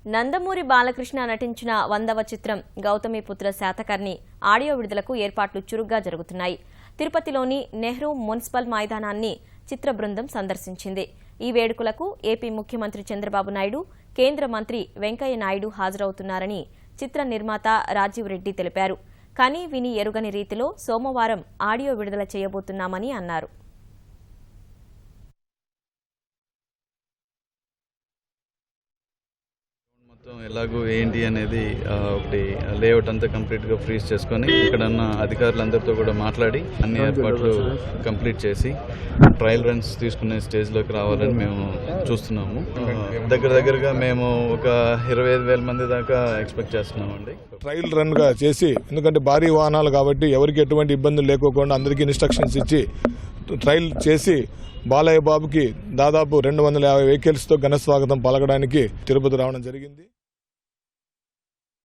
నందమూరి బాలకృష్ణ నటించిన 100వ చిత్రం గౌతమిపుత్ర శాతకర్ణి ఆడియో విడుదలకు ఏర్పాట్లు చురుగ్గా జరుగుతున్నాయి. తిరుపతిలోని నెహ్రూ మున్సిపల్ మైదానాన్ని చిత్ర బృందం సందర్శించింది. ఈ వేడుకలకు ఏపీ ముఖ్యమంత్రి చంద్రబాబు నాయుడు, కేంద్ర మంత్రి వెంకయ్య నాయుడు హాజరవుతున్నారని చిత్ర నిర్మాత రాజీవ్ రెడ్డి తెలిపారు. కని విని ఎరుగని రీతిలో సోమవారం ఆడియో విడుదల చేయబోతున్నామని అన్నారు. ఎలాగో ఏంటి అనేది ఒకటి లేఅవుట్ అంతా కంప్లీట్గా ఫ్రీజ్ చేసుకొని ఇక్కడ ఉన్న అధికారులందరితో కూడా మాట్లాడి అన్ని ఏర్పాట్లు కంప్లీట్ చేసి ట్రయల్ రన్స్ తీసుకునే స్టేజ్లోకి రావాలని మేము చూస్తున్నాము. దగ్గరగా మేము ఒక 25,000 మంది దాకా ఎక్స్పెక్ట్ చేస్తున్నామండి. ట్రయల్ రన్గా చేసి, ఎందుకంటే భారీ వాహనాలు కాబట్టి ఎవరికి ఎటువంటి ఇబ్బందులు లేకోకుండా అందరికీ ఇన్స్ట్రక్షన్స్ ఇచ్చి ట్రయల్ చేసి బాలయ్య బాబుకి దాదాపు 250 వెహికల్స్తో ఘన స్వాగతం పలకడానికి తిరుపతి రావడం జరిగింది.